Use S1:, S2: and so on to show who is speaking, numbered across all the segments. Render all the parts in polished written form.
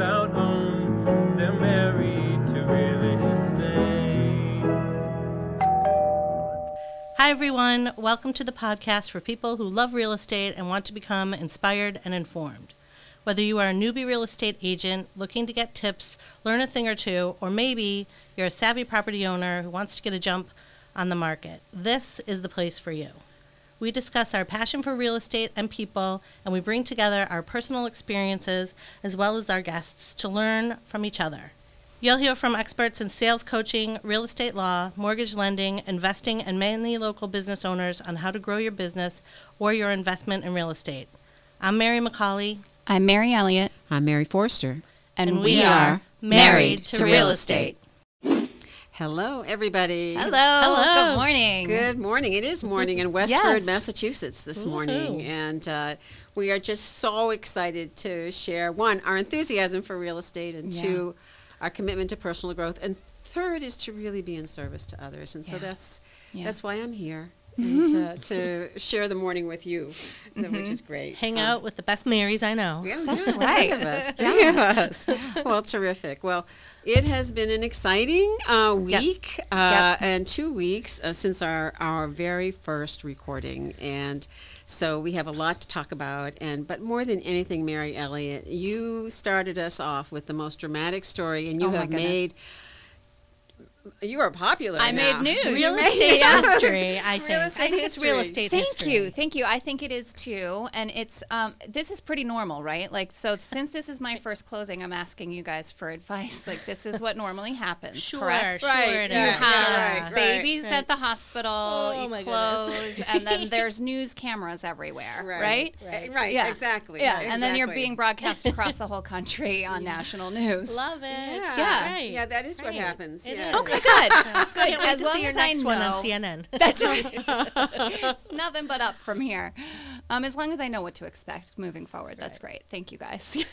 S1: about home. They're married to real estate.
S2: Hi, everyone. Welcome to the podcast for people who love real estate and want to become inspired and informed. Whether you are a newbie real estate agent looking to get tips, learn a thing or two, or maybe you're a savvy property owner who wants to get a jump on the market, this is the place for you. We discuss our passion for real estate and people, and we bring together our personal experiences as well as our guests to learn from each other. You'll hear from experts in sales coaching, real estate law, mortgage lending, investing, and many local business owners on how to grow your business or your investment in real estate. I'm Mary McCCauley.
S3: I'm Mary Elliott.
S4: I'm Mary Forster.
S2: And we are Married to Real Estate.
S4: Hello, everybody.
S3: Hello. Good morning.
S4: Good morning. It is morning in Westford,
S3: Yes.
S4: Massachusetts this morning. And we are just so excited to share, one, our enthusiasm for real estate, and two, our commitment to personal growth. And third is to really be in service to others. And so that's why I'm here. And to share the morning with you, which is great.
S2: Hang out with the best Marys I know.
S4: Yeah,
S3: That's right.
S4: Three of us. Well, terrific. Well, it has been an exciting week and 2 weeks since our very first recording. And so we have a lot to talk about. But more than anything, Mary Elliott, you started us off with the most dramatic story, and you have made... You are popular
S3: I
S4: now.
S3: made news.
S2: Real estate history, I think. I think it's real estate
S3: Thank
S2: history.
S3: you. I think it is too. And it's this is pretty normal, right? Like, so since this is my first closing, I'm asking you guys for advice. Like, this is what normally happens.
S2: Sure,
S3: correct?
S2: sure.
S4: Right.
S3: You have babies
S2: right.
S3: at the hospital, you
S2: my
S3: close, and then there's news cameras everywhere, right?
S4: Right.
S3: Yeah.
S4: Exactly.
S3: Yeah,
S4: Right,
S3: and then you're
S4: exactly.
S3: being broadcast across the whole country on national news.
S2: Love it.
S4: Yeah.
S2: Right.
S4: Yeah, that is what
S2: Right.
S4: happens.
S2: It
S4: yes.
S2: is.
S3: Okay, good. Good.
S2: Can't wait
S3: As
S2: to
S3: long
S2: see your
S3: as I
S2: next one on
S3: know-
S2: CNN.
S3: That's right. It's nothing but up from here. As long as I know what to expect moving forward, that's great. Thank you, guys.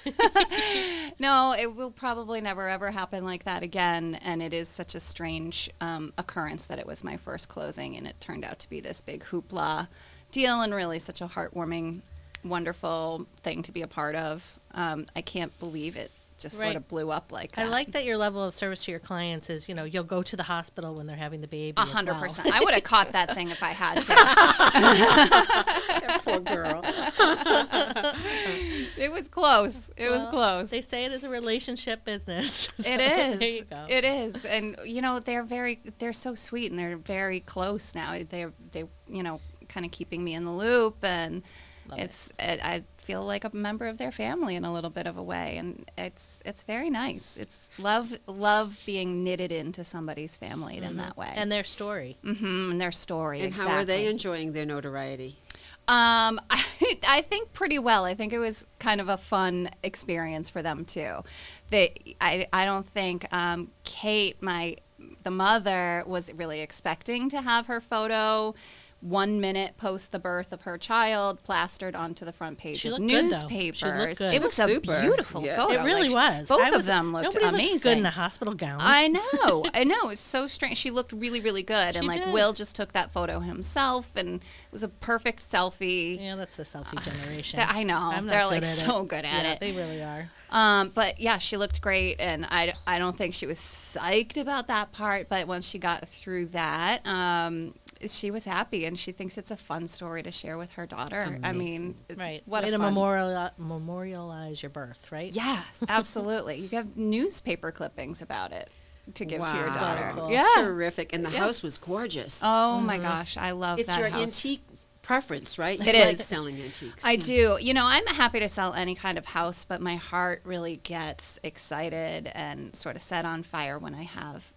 S3: No, it will probably never, ever happen like that again. And it is such a strange occurrence that it was my first closing, and it turned out to be this big hoopla deal, and really such a heartwarming, wonderful thing to be a part of. I can't believe it just sort
S2: Right.
S3: of blew up like that.
S2: I like that your level of service to your clients is, you'll go to the hospital when they're having the baby. as well.
S3: 100%. I would have caught that thing if I had to.
S4: Poor girl.
S3: It was close. It was close.
S2: They say it is a relationship business. So
S3: It is.
S2: There you go.
S3: It is. And they're so sweet, and they're very close now. They kind of keeping me in the loop, and I feel like a member of their family in a little bit of a way, and it's very nice. It's love being knitted into somebody's family in that way.
S2: And their story.
S3: And their story.
S4: And how are they enjoying their notoriety?
S3: I think pretty well. I think it was kind of a fun experience for them too. I don't think Kate, the mother, was really expecting to have her photo 1 minute post the birth of her child plastered onto the front page
S2: She
S3: of
S2: looked good, though.
S3: newspapers.
S2: She looked good.
S3: It was a
S4: Super.
S3: beautiful
S4: Yes.
S3: photo.
S2: It really
S3: Like,
S2: was.
S3: Both of them looked
S2: nobody
S3: amazing.
S2: looks good in a hospital gown.
S3: I know. It was so strange. She looked really, really good. And
S2: She
S3: like
S2: did.
S3: Will just took that photo himself, and it was a perfect selfie.
S2: Yeah, that's the selfie generation.
S3: I know.
S2: I'm not
S3: They're
S2: good
S3: like
S2: at
S3: so
S2: it.
S3: good at
S2: Yeah,
S3: it.
S2: they really are.
S3: But yeah, she looked great, and I don't think she was psyched about that part. But once she got through that, she was happy, and she thinks it's a fun story to share with her daughter.
S4: Amazing.
S3: I mean,
S2: Right.
S3: what
S2: Way
S3: a
S2: to
S3: fun.
S2: memorialize your birth, right?
S3: Yeah, absolutely. You have newspaper clippings about it to give to your
S4: Wow.
S3: daughter.
S2: Cool.
S3: Yeah.
S4: Terrific. And the house was gorgeous.
S3: Oh my gosh, I love
S4: It's
S3: that
S4: your
S3: house.
S4: antique preference, right?
S3: It
S4: You like
S3: is.
S4: selling antiques.
S3: I do. I'm happy to sell any kind of house, but my heart really gets excited and sort of set on fire when I have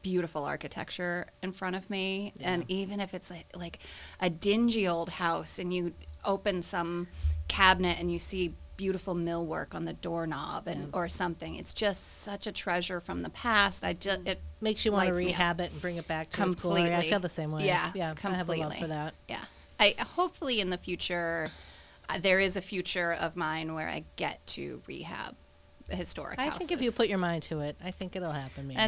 S3: beautiful architecture in front of me. And even if it's like a dingy old house, and you open some cabinet and you see beautiful millwork on the doorknob or something, it's just such a treasure from the past. It
S2: Makes you want to
S3: lights me up.
S2: rehab it and bring it back to its
S3: Completely.
S2: glory. I feel the same way.
S3: Yeah,
S2: I have a love
S3: completely.
S2: for that.
S3: Yeah. I hopefully in the future, there is a future of mine where I get to rehab historic
S2: I
S3: houses.
S2: think if you put your mind to it, I think it'll happen, maybe.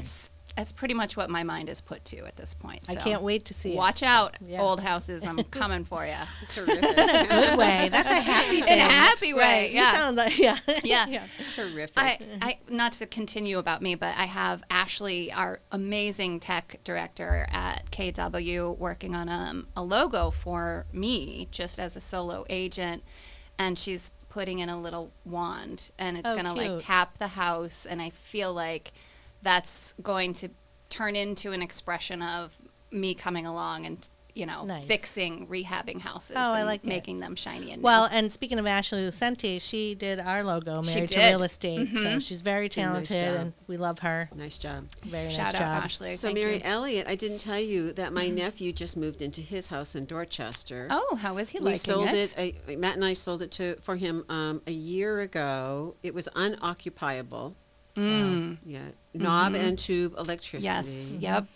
S3: that's pretty much what my mind is put to at this point. So.
S2: I can't wait to see it.
S3: Watch out,
S2: Yeah.
S3: old houses. I'm coming for you.
S4: Terrific.
S2: Good way. That's a happy thing.
S3: In a happy way,
S2: Right.
S3: yeah.
S2: You sound like, yeah.
S3: Yeah.
S4: Terrific.
S3: I not to continue about me, but I have Ashley, our amazing tech director at KW, working on a logo for me just as a solo agent, and she's putting in a little wand, and it's gonna like
S2: cute.
S3: tap the house, and I feel like that's going to turn into an expression of me coming along and
S2: Nice.
S3: fixing, rehabbing houses.
S2: Oh, I
S3: and
S2: like it.
S3: making them shiny and new.
S2: Well, and speaking of Ashley Lucente, she did our logo, Married to
S3: did.
S2: Real Estate. So she's very
S4: Did a nice
S2: talented,
S4: job.
S2: and we love her.
S4: Nice job.
S2: Very
S3: Shout
S2: nice
S3: out
S2: job.
S3: Ashley.
S4: So
S3: Thank
S4: Mary
S3: you.
S4: Elliott, I didn't tell you that my nephew just moved into his house in Dorchester.
S3: Oh, how is he
S4: We
S3: liking
S4: sold
S3: it?
S4: it. Matt and I sold it for him a year ago. It was unoccupiable. Yeah, knob and tube electricity.
S3: Yes. Yep.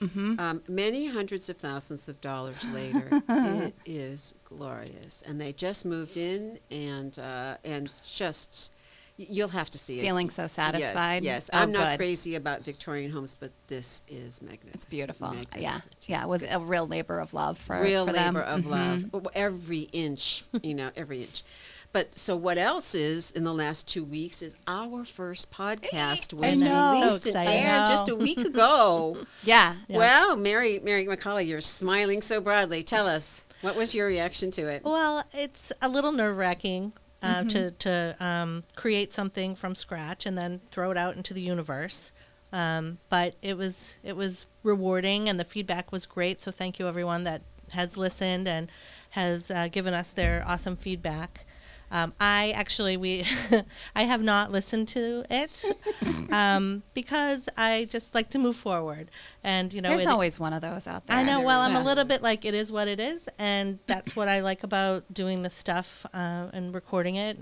S4: Many hundreds of thousands of dollars later, it is glorious. And they just moved in, and just you'll have to see it.
S3: Feeling so satisfied.
S4: Yes.
S3: Oh,
S4: I'm not
S3: good.
S4: crazy about Victorian homes, but this is magnificent.
S3: It's beautiful. Yeah.
S4: Magnificent.
S3: Yeah. It was a real labor of love for
S4: Real
S3: for them.
S4: labor of love. Every inch, every inch. But so what else is in the last 2 weeks is our first podcast was
S3: know.
S4: released
S2: So
S4: and
S2: exciting.
S4: aired just a week ago.
S3: Yeah.
S4: Well, Mary McCCauley, you're smiling so broadly. Tell us, what was your reaction to it?
S2: Well, it's a little nerve-wracking to create something from scratch and then throw it out into the universe. But it was rewarding, and the feedback was great. So thank you, everyone that has listened and has given us their awesome feedback. I have not listened to it because I just like to move forward, and
S3: There's always one of those out there.
S2: I know.
S4: There
S2: Well,
S4: is.
S2: I'm a little bit like, it is what it is, and that's what I like about doing this stuff and recording it,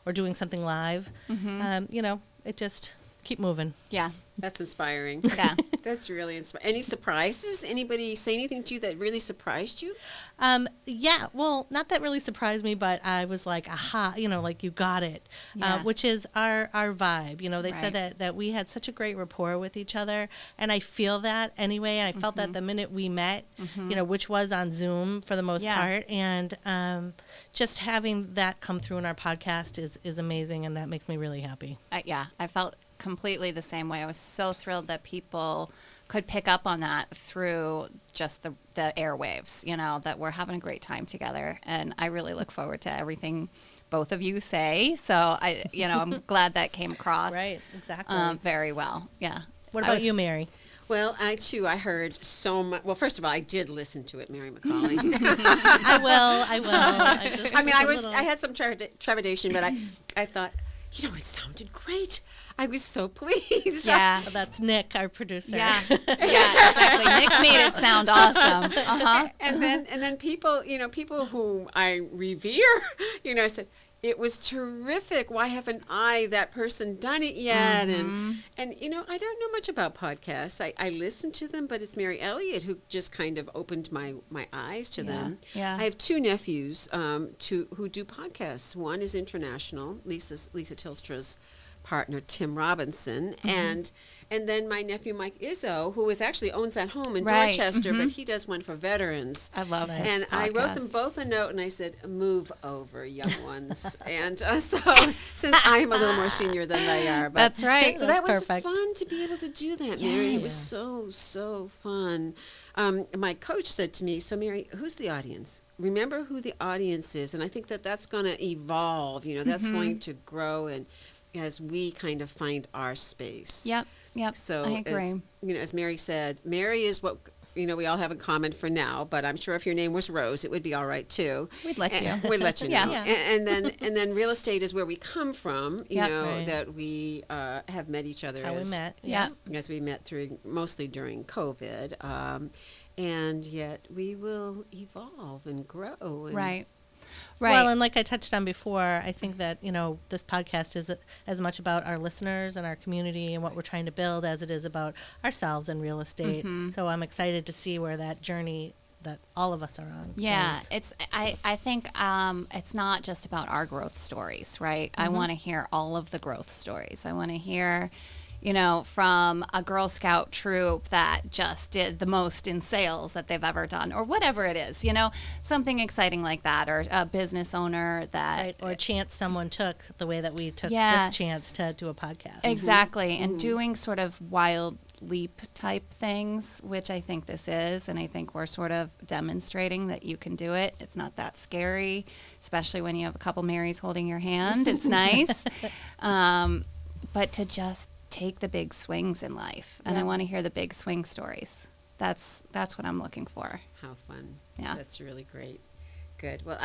S2: or doing something live. It just keep moving.
S3: Yeah.
S4: That's inspiring.
S3: Yeah.
S4: That's really inspiring. Any surprises? Anybody say anything to you that really surprised you?
S2: Yeah, well, not that really surprised me, but I was like, aha, like you got it,
S3: Yeah.
S2: which is our vibe. They said
S3: Right.
S2: that we had such a great rapport with each other, and I feel that anyway. And I felt that the minute we met, which was on Zoom for the most
S3: Yeah.
S2: part, and just having that come through in our podcast is amazing, and that makes me really happy.
S3: I felt completely the same way. I was so thrilled that people could pick up on that through just the airwaves, that we're having a great time together. And I really look forward to everything both of you say. So I'm glad that came across.
S2: Right, exactly.
S3: Very well. Yeah.
S2: What about you, Mary?
S4: Well, I heard so much. Well, first of all, I did listen to it, Mary McCCauley.
S2: I will.
S4: I had some trepidation, but I thought, it sounded great. I was so pleased.
S3: Yeah.
S2: That's Nick, our producer.
S3: Yeah. Yeah, exactly. Nick made it sound awesome. Uh-huh.
S4: And then people, people whom I revere, said, it was terrific. Why haven't that person done it yet? And I don't know much about podcasts. I listen to them, but it's Mary Elliott who just kind of opened my eyes to them.
S3: Yeah.
S4: I have two nephews who do podcasts. One is international, Lisa Tilstra's partner, Tim Robinson, and then my nephew Mike Izzo, who actually owns that home in
S3: Right.
S4: Dorchester, but he does one for veterans.
S3: I love this
S4: And I wrote them
S3: podcast.
S4: both a note, and I said, "Move over, young ones." And so, since I'm a little more senior than they are, but
S3: That's right.
S4: So
S2: That's
S4: that was
S2: perfect.
S4: fun to be able to do that, Mary. It was so fun. My coach said to me, "So, Mary, who's the audience? Remember who the audience is." And I think that's going to evolve. That's going to grow, and as we kind of find our space.
S3: Yep.
S4: So
S3: I agree.
S4: as Mary said, Mary is what we all have in common for now. But I'm sure if your name was Rose, it would be all right too.
S3: We'd let you.
S4: We'd let you know.
S3: Yeah.
S4: And then real estate is where we come from.
S3: Yep.
S2: Right.
S4: That we have met each other
S2: How we met.
S3: Yeah.
S4: as we met mostly during COVID. And yet we will evolve and grow. And
S3: Right.
S2: Well, and like I touched on before, I think that, this podcast is as much about our listeners and our community and what we're trying to build as it is about ourselves and real estate. So I'm excited to see where that journey that all of us are on.
S3: Yeah,
S2: goes.
S3: I think it's not just about our growth stories, right? I want to hear all of the growth stories. I want to hear, you know, from a Girl Scout troop that just did the most in sales that they've ever done, or whatever it is, you know, something exciting like that, or a business owner that...
S2: Right, or a chance someone took the way that we took
S3: Yeah.
S2: this chance to do a podcast.
S3: Exactly. And doing sort of wild leap type things, which I think this is, and I think we're sort of demonstrating that you can do it. It's not that scary, especially when you have a couple Marys holding your hand. It's nice. But to just take the big swings in life, and I want to hear the big swing stories. That's what I'm looking for.
S4: How fun.
S3: Yeah.
S4: That's really great. Good. Well,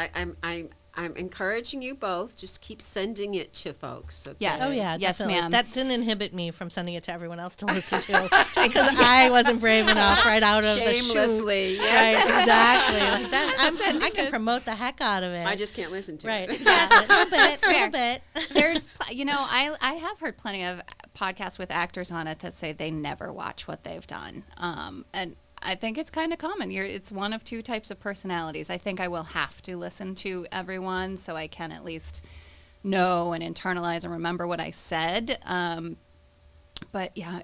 S4: I'm encouraging you both. Just keep sending it to folks. Okay?
S3: Yes.
S2: Oh yeah,
S3: Yes,
S2: definitely.
S3: ma'am.
S2: That didn't inhibit me from sending it to everyone else to listen to, because I wasn't brave enough right out of the chute.
S4: Shamelessly. Yes.
S2: Right, exactly. Like that, I can promote the heck out of it.
S4: I just can't listen to
S2: right,
S4: it.
S2: exactly. A little bit, a
S3: fair.
S2: little bit.
S3: There's, you know, I have heard plenty of podcasts with actors on it that say they never watch what they've done. And I think it's kind of common. It's one of two types of personalities. I think I will have to listen to everyone so I can at least know and internalize and remember what I said. But yeah,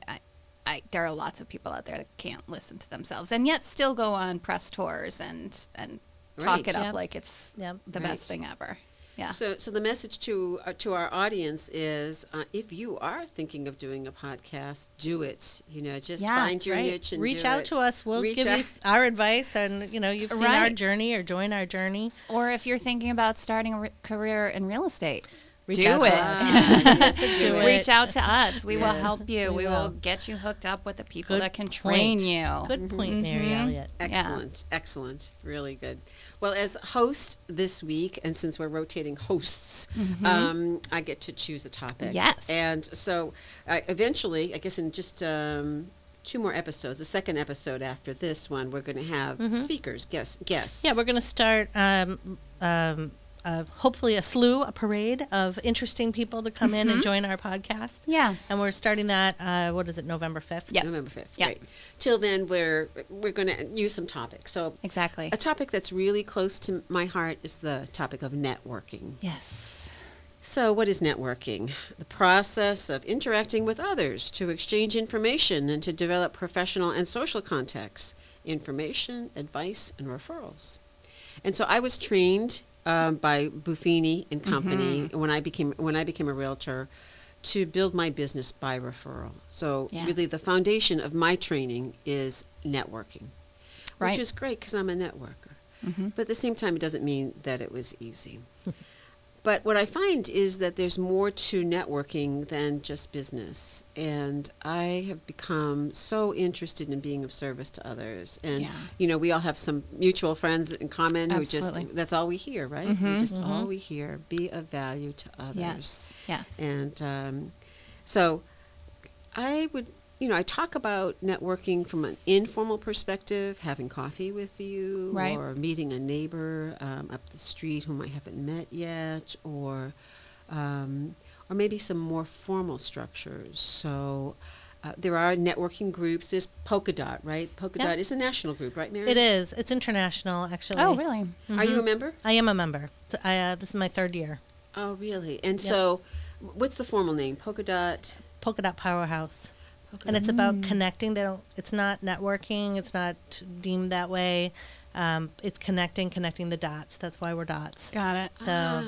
S3: there are lots of people out there that can't listen to themselves and yet still go on press tours and talk
S4: Right.
S3: it up
S2: Yep.
S3: like it's
S2: Yep.
S3: the
S4: Right.
S3: best thing ever. Yeah.
S4: So the message to our audience is, if you are thinking of doing a podcast, do it. You know, just
S3: Yeah,
S4: find your
S2: Right.
S4: niche and
S2: reach
S4: do
S2: out
S4: it.
S2: to us. We'll
S4: Reach
S2: give you
S4: out.
S2: our advice, and you've seen our
S3: Right.
S2: journey or join our journey.
S3: Or if you're thinking about starting a career in real estate,
S2: Reach
S3: do
S2: out
S3: it.
S2: to us.
S4: Do it.
S3: Reach out to us. We will
S4: Yes.
S3: help you.
S2: We
S3: We will
S2: will.
S3: get you hooked up with the people
S2: Good
S3: that can train
S2: point.
S3: you.
S2: Good point, Mary
S3: Mhm.
S2: Elliott.
S4: Excellent, excellent, really good. Well, as host this week, and since we're rotating hosts, I get to choose a topic.
S3: Yes.
S4: And so eventually, I guess in just 2 more episodes, the second episode after this one, we're going to have speakers, guests.
S2: Yeah, we're going to start hopefully a parade of interesting people to come in and join our podcast.
S3: Yeah.
S2: And we're starting that, November 5th?
S3: Yeah.
S4: November 5th.
S3: Yeah.
S4: Great. Till then, we're going to use some topics. So
S3: Exactly.
S4: a topic that's really close to my heart is the topic of networking.
S3: Yes.
S4: So what is networking? The process of interacting with others to exchange information and to develop professional and social contacts, information, advice, and referrals. And so I was trained by Buffini and Company when I became a realtor to build my business by referral. So
S3: Yeah.
S4: really the foundation of my training is networking,
S3: Right.
S4: which is great because I'm a networker. But at the same time, it doesn't mean that it was easy. But what I find is that there's more to networking than just business. And I have become so interested in being of service to others. And,
S3: Yeah.
S4: we all have some mutual friends in common who
S3: Absolutely.
S4: that's all we hear, right? All we hear, be of value to others.
S3: Yes. Yes.
S4: And so I would, I talk about networking from an informal perspective, having coffee with you,
S3: Right.
S4: or meeting a neighbor up the street whom I haven't met yet, or maybe some more formal structures. So there are networking groups. There's Polka Dot, right? Polka
S2: Yeah.
S4: Dot is a national group, right, Mary?
S2: It is. It's international, actually.
S3: Oh, really?
S4: Are you a member?
S2: I am a member. This is my 3rd year.
S4: Oh, really? And
S2: Yep.
S4: so what's the formal name? Polka Dot?
S2: Polka Dot Powerhouse.
S4: Polka
S2: And
S4: Dot.
S2: it's about connecting. It's not networking. It's not deemed that way. It's connecting the dots. That's why we're dots.
S3: Got it.
S2: So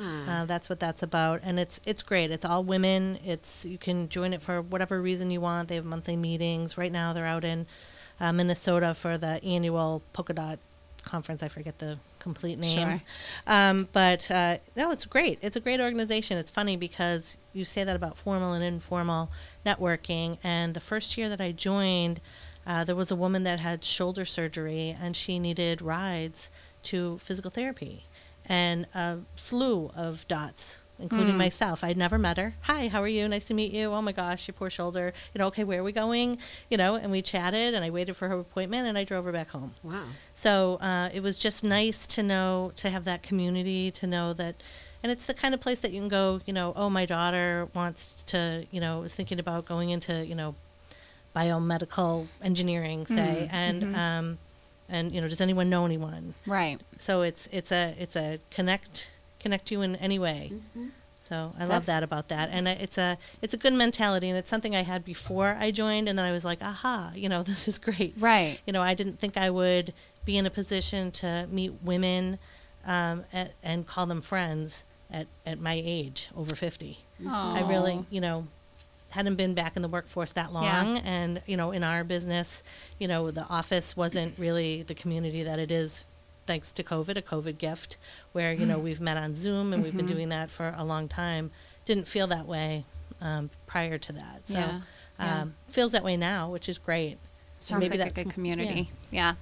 S2: that's what that's about, and it's great. It's all women. You can join it for whatever reason you want. They have monthly meetings. Right now, they're out in Minnesota for the annual Polka Dot conference. I forget the complete name.
S3: Sure.
S2: But no, it's great. It's a great organization. It's funny because you say that about formal and informal networking. And the first year that I joined, there was a woman that had shoulder surgery, and she needed rides to physical therapy, and a slew of dots, including myself. I'd never met her. Hi, how are you? Nice to meet you. Oh my gosh, your poor shoulder. Okay, where are we going? And we chatted, and I waited for her appointment, and I drove her back home.
S4: Wow.
S2: So it was just nice to have that community, to know that. And it's the kind of place that you can go, oh, my daughter wants to, is thinking about going into, biomedical engineering, say, and does anyone know anyone?
S3: Right.
S2: So it's a connect you in any way. So I love that about that, and it's a good mentality, and it's something I had before I joined, and then I was like, aha, this is great.
S3: Right.
S2: I didn't think I would be in a position to meet women and call them friends at my age, over 50. I really, hadn't been back in the workforce that long, and in our business, the office wasn't really the community that it is. Thanks to COVID, a COVID gift, where, we've met on Zoom and we've been doing that for a long time. Didn't feel that way prior to that. So feels that way now, which is great.
S3: Sounds maybe like a good community. Yeah.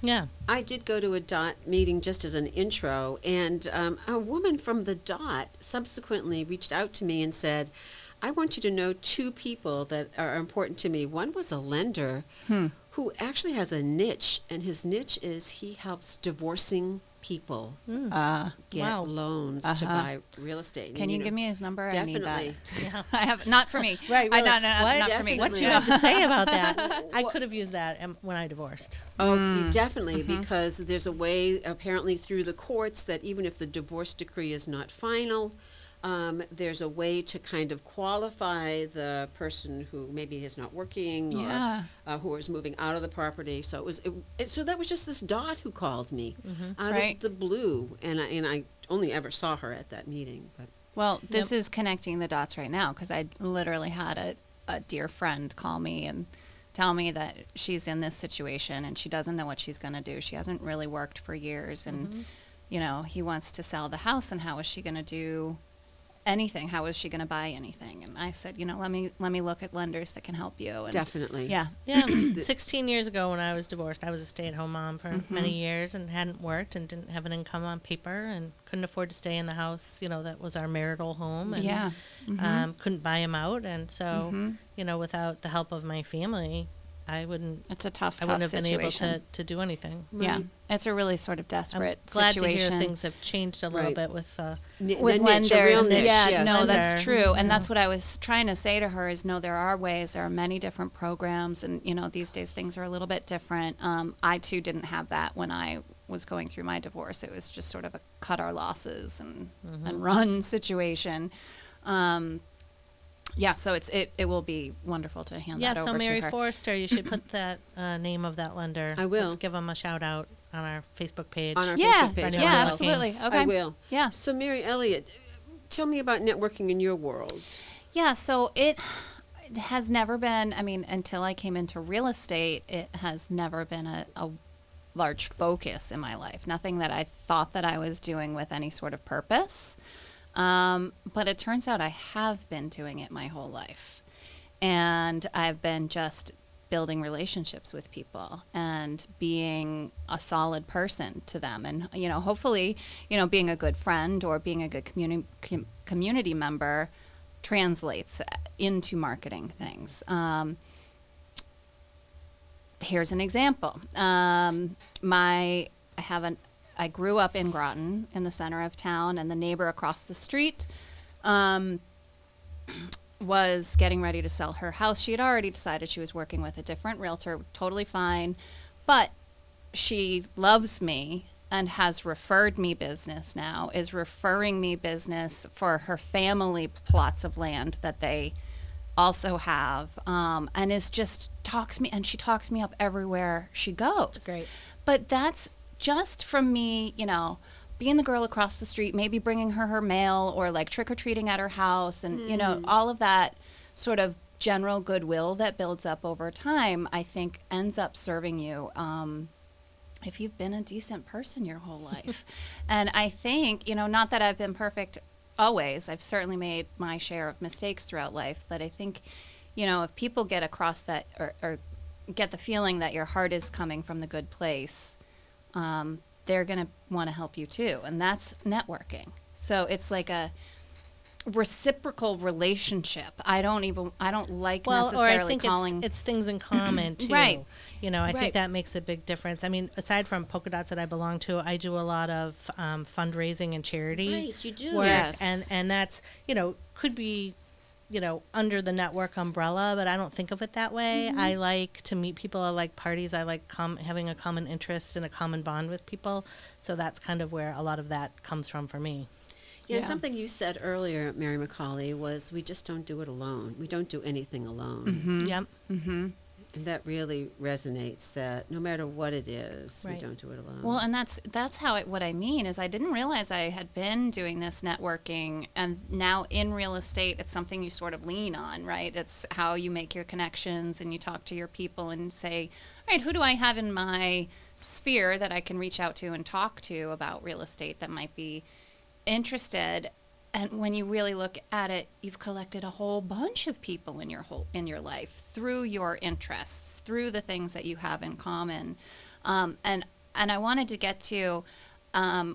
S4: I did go to a DOT meeting just as an intro, and a woman from the DOT subsequently reached out to me and said, I want you to know 2 people that are important to me. One was a lender who actually has a niche, and his niche is he helps divorcing people get loans to buy real estate.
S3: Can you give me his number?
S4: Definitely.
S3: I need that. I have, not for me.
S2: Right. Really.
S3: Not for me.
S2: What do you have to say about that? I could have used that when I divorced.
S4: Oh, definitely, because there's a way, apparently through the courts, that even if the divorce decree is not final, there's a way to kind of qualify the person who maybe is not working or who is moving out of the property. So so that was just this DOT who called me out of the blue, and I only ever saw her at that meeting. But
S3: well, this is connecting the dots right now, because I literally had a dear friend call me and tell me that she's in this situation and she doesn't know what she's going to do. She hasn't really worked for years, and he wants to sell the house, and how is she going to do anything? How is she going to buy anything? And I said, let me look at lenders that can help you. And
S4: definitely.
S2: Yeah. 16 years ago when I was divorced, I was a stay-at-home mom for many years and hadn't worked and didn't have an income on paper and couldn't afford to stay in the house, that was our marital home, and couldn't buy him out. And so, without the help of my family, I wouldn't.
S3: It's a tough
S2: I wouldn't have
S3: situation.
S2: been able to do anything.
S4: Right.
S3: Yeah, it's a really sort of desperate
S2: I'm glad
S3: situation.
S2: to hear things have changed a little bit with
S3: lenders.
S4: Yes.
S3: No,
S2: Lender.
S3: that's true, and that's what I was trying to say to her is, no, there are ways. There are many different programs, and these days things are a little bit different. I too didn't have that when I was going through my divorce. It was just sort of a cut our losses and run situation. So it will be wonderful to hand that over to her.
S2: So Mary Forrester, you should put that name of that lender.
S4: I will.
S2: Let's give them a shout out on our Facebook page.
S4: On our Facebook page.
S3: Yeah, absolutely. Okay.
S4: I will.
S3: Yeah.
S4: So Mary Elliott, tell me about networking in your world.
S3: Yeah, so it has never been, until I came into real estate, it has never been a large focus in my life. Nothing that I thought that I was doing with any sort of purpose. But it turns out I have been doing it my whole life. And I've been just building relationships with people and being a solid person to them. And, hopefully, being a good friend or being a good community member translates into marketing things. Here's an example. I grew up in Groton, in the center of town, and the neighbor across the street was getting ready to sell her house. She had already decided she was working with a different realtor, totally fine, but she loves me and has referred me business now, is referring me business for her family plots of land that they also have, and is just she talks me up everywhere she goes.
S2: That's great.
S3: But that's just from me, being the girl across the street, maybe bringing her mail or like trick-or-treating at her house, and, all of that sort of general goodwill that builds up over time, I think ends up serving you if you've been a decent person your whole life. And I think, not that I've been perfect always. I've certainly made my share of mistakes throughout life, but I think, if people get across that or get the feeling that your heart is coming from the good place, they're going to want to help you too. And that's networking. So it's like a reciprocal relationship. I don't like necessarily calling.
S2: It's things in common too.
S3: Right.
S2: I think that makes a big difference. Aside from Polka Dots that I belong to, I do a lot of fundraising and charity
S4: Right, you do.
S2: work.
S3: Yes.
S2: And that's, could be, under the network umbrella, but I don't think of it that way. I like to meet people. I like parties. I like having a common interest and a common bond with people. So that's kind of where a lot of that comes from for me.
S4: Yeah, and something you said earlier, Mary McCCauley, was we just don't do it alone. We don't do anything alone.
S2: Yep.
S4: And that really resonates, that no matter what it is, we
S2: Right.
S4: don't do it alone.
S3: Well, and that's how what I mean is I didn't realize I had been doing this networking, and now in real estate, it's something you sort of lean on, right? It's how you make your connections and you talk to your people and say, all right, who do I have in my sphere that I can reach out to and talk to about real estate that might be interested? And when you really look at it, you've collected a whole bunch of people in your life through your interests, through the things that you have in common. And I wanted to get to,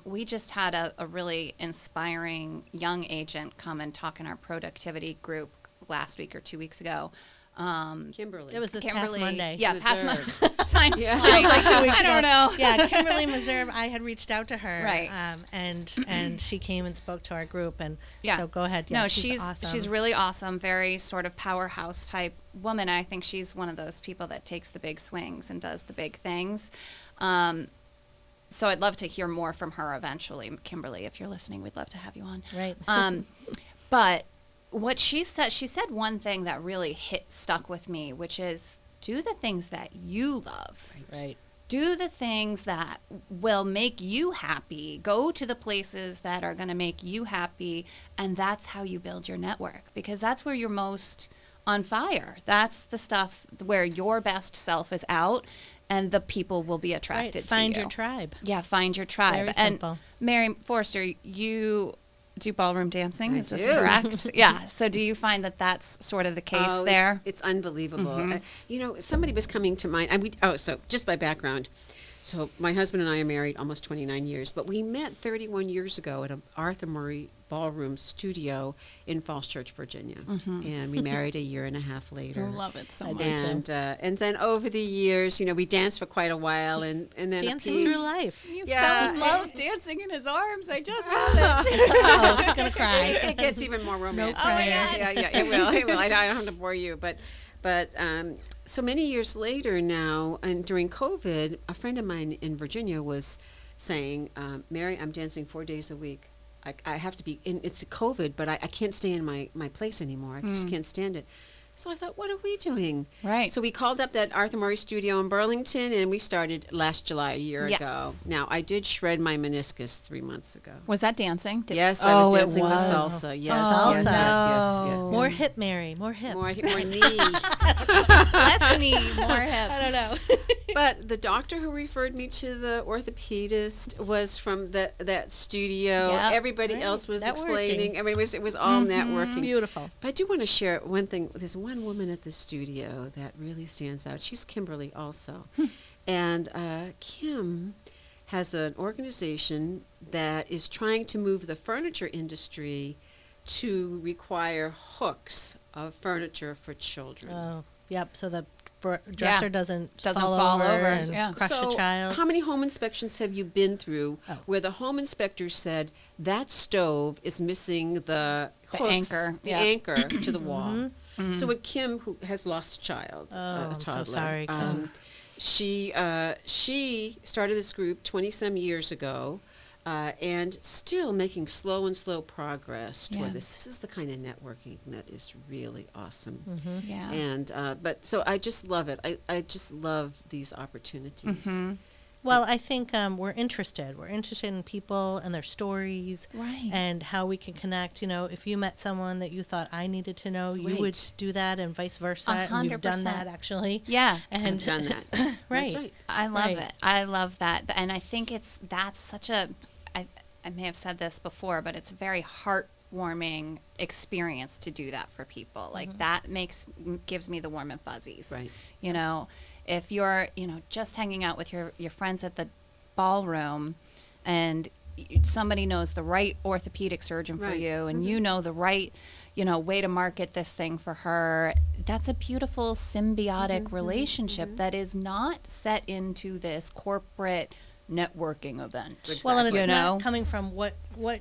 S3: we just had a really inspiring young agent come and talk in our productivity group last week or 2 weeks ago.
S4: Kimberly.
S2: It was this past
S3: Kimberly,
S2: Monday.
S3: yeah, past
S4: Reserve.
S3: time's
S4: Yeah.
S3: flying.
S2: Like 2 weeks
S3: I don't
S2: ago.
S3: know.
S2: Yeah, Kimberly Meserve, I had reached out to her.
S3: Right.
S2: And she came and spoke to our group. And
S3: Yeah.
S2: so go ahead. Yeah,
S3: No,
S2: she's awesome.
S3: she's really awesome, very sort of powerhouse type woman. I think she's one of those people that takes the big swings and does the big things. So I'd love to hear more from her eventually. Kimberly, if you're listening, we'd love to have you on.
S2: Right.
S3: But what she said one thing that really stuck with me, which is do the things that you love.
S2: Right.
S3: Do the things that will make you happy. Go to the places that are going to make you happy. And that's how you build your network, because that's where you're most on fire. That's the stuff where your best self is out and the people will be attracted to you.
S2: Find your tribe.
S3: Yeah, find your tribe.
S2: Very
S3: and
S2: simple.
S3: Mary Forster, you do ballroom dancing,
S4: I
S3: is this
S4: do.
S3: correct? Yeah. So do you find that that's sort of the case
S4: Oh,
S3: there?
S4: It's unbelievable. Somebody was coming to mind. So just by background. So my husband and I are married almost 29 years, but we met 31 years ago at an Arthur Murray Ballroom studio in Falls Church, Virginia. And we married a year and a half later.
S3: I love it so much.
S4: And then over the years, we danced for quite a while, and then
S2: Dancing through life.
S3: You
S4: Yeah,
S3: fell in love dancing in his arms. I just love it.
S2: Oh, she's going to cry.
S4: it gets even more romantic.
S2: crying.
S4: Yeah, it will. It will. I don't have to bore you, but so many years later now, and during COVID, a friend of mine in Virginia was saying, Mary, I'm dancing 4 days a week. I have to be in. It's COVID, but I can't stay in my place anymore. I just can't stand it. So I thought, what are we doing?
S3: Right.
S4: So we called up that Arthur Murray studio in Burlington, and we started last July, a year
S3: Yes.
S4: ago. Now, I did shred my meniscus 3 months ago.
S3: Was that dancing?
S4: Yes, I was
S3: it
S4: dancing the
S3: was.
S4: salsa. Yes,
S3: Oh,
S4: yes,
S3: no.
S4: yes.
S2: More hip, Mary. More hip.
S4: More knee.
S3: Less knee, more hip.
S2: I don't know.
S4: But the doctor who referred me to the orthopedist was from that studio.
S3: Yep.
S4: Everybody
S2: Right.
S4: else was
S2: Networking.
S4: explaining. I mean, it was all networking.
S2: Beautiful.
S4: But I do want to share one thing. There's one woman at the studio that really stands out. She's Kimberly also. And Kim has an organization that is trying to move the furniture industry to require hooks of furniture for children.
S2: Oh, yep. So the dresser doesn't fall
S3: fall over,
S2: and
S3: yeah.
S2: crush
S4: So
S2: a child.
S4: how many home inspections have you been through
S2: Oh.
S4: where the home inspector said that stove is missing the hooks,
S3: anchor,
S4: the
S3: yeah.
S4: anchor to the wall? So with Kim, who has lost a child,
S2: Oh,
S4: a
S2: I'm so
S4: toddler,
S2: sorry, Kim.
S4: she started this group 20-some years ago, and still making slow progress toward
S3: Yeah.
S4: this. This is the kind of networking that is really awesome.
S3: Yeah.
S4: And but so I just love it. I just love these opportunities.
S2: Well, I think we're interested. We're interested in people and their stories,
S3: Right.
S2: and how we can connect. If you met someone that you thought I needed to know, you would
S4: Right.
S2: do that, and vice versa. And you've done
S3: 100%.
S2: that actually.
S3: Yeah.
S2: And
S4: I've done that.
S2: Right.
S4: That's right.
S3: I love
S2: Right.
S3: it. I love that. And I think that's such a, I may have said this before, but it's a very heartwarming experience to do that for people. Like that gives me the warm and fuzzies.
S4: Right.
S3: If you're, just hanging out with your friends at the ballroom and somebody knows the right orthopedic surgeon for
S4: Right.
S3: you and you know the right, way to market this thing for her, that's a beautiful symbiotic relationship that is not set into this corporate networking event.
S2: Well, and it's
S3: You know?
S2: not coming from what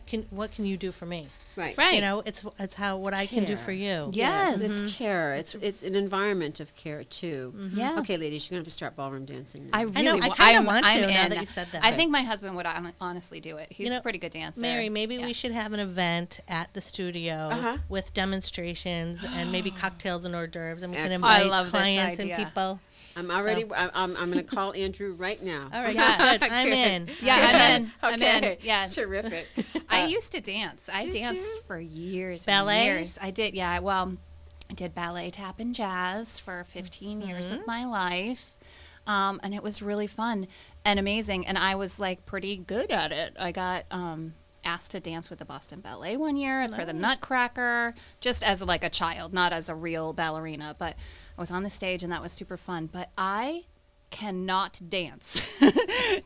S2: can you do for me?
S4: Right.
S3: Right.
S2: You know, it's what I can do
S4: care.
S2: for you.
S3: Yes.
S4: It's care. It's an environment of care too.
S3: Yeah.
S4: Okay, ladies, you're gonna have to start ballroom dancing now.
S3: I really
S2: I
S3: wa-
S2: kinda
S3: I'm-
S2: want to
S3: I'm
S2: now
S3: in.
S2: that you said that.
S3: I think my husband would honestly do it. He's
S2: You know,
S3: a pretty good dancer.
S2: Mary, maybe
S3: Yeah.
S2: we should have an event at the studio with demonstrations and maybe cocktails and hors d'oeuvres, and we can
S4: Excellent.
S2: invite
S3: I love this
S2: clients and
S3: idea.
S2: people.
S4: I'm already. I'm going to call Andrew right now.
S2: All right,
S3: Yes.
S2: good. I'm in.
S3: Yeah, I'm in. I'm
S4: Okay.
S3: in. Yeah.
S4: Terrific.
S3: I used to dance. I
S4: did
S3: danced
S4: you?
S3: for years.
S2: Ballet?
S3: And years. I did. Yeah. Well, I did ballet, tap, and jazz for 15 years of my life. And it was really fun and amazing. And I was like pretty good at it. I got asked to dance with the Boston Ballet one year for the Nutcracker, just as like a child, not as a real ballerina. But I was on the stage and that was super fun. But I cannot dance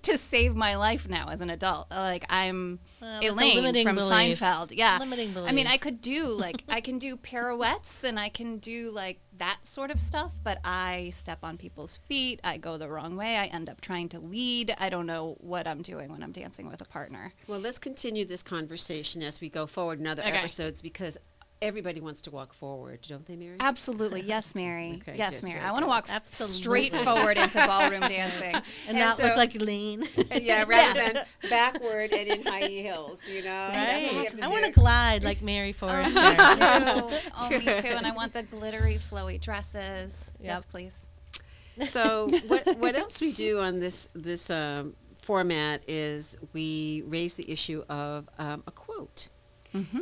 S3: to save my life now as an adult. Like I'm
S2: Well, it's a
S3: Elaine
S2: limiting
S3: from
S2: belief.
S3: Seinfeld. Yeah.
S2: Limiting
S3: I mean,
S2: belief.
S3: I could do like I can do pirouettes and I can do like that sort of stuff, but I step on people's feet. I go the wrong way. I end up trying to lead. I don't know what I'm doing when I'm dancing with a partner.
S4: Well, let's continue this conversation as we go forward in other
S3: Okay.
S4: episodes because everybody wants to walk forward, don't they, Mary?
S3: Absolutely. Yes, Mary.
S4: Okay,
S3: yes,
S4: just
S3: Mary.
S4: very
S3: I want to
S4: good.
S3: walk
S2: Absolutely.
S3: straight forward into ballroom dancing.
S2: And not
S4: so-
S2: look like lean.
S4: Yeah, rather than backward and in high heels, you know. That's what we have
S2: Right.
S4: to
S2: I
S4: do.
S2: want to glide like Mary Forrester.
S3: Me too. Oh, me too. And I want the glittery, flowy dresses.
S2: Yep.
S3: Yes, please.
S4: So what else we do on this format is we raise the issue of a quote.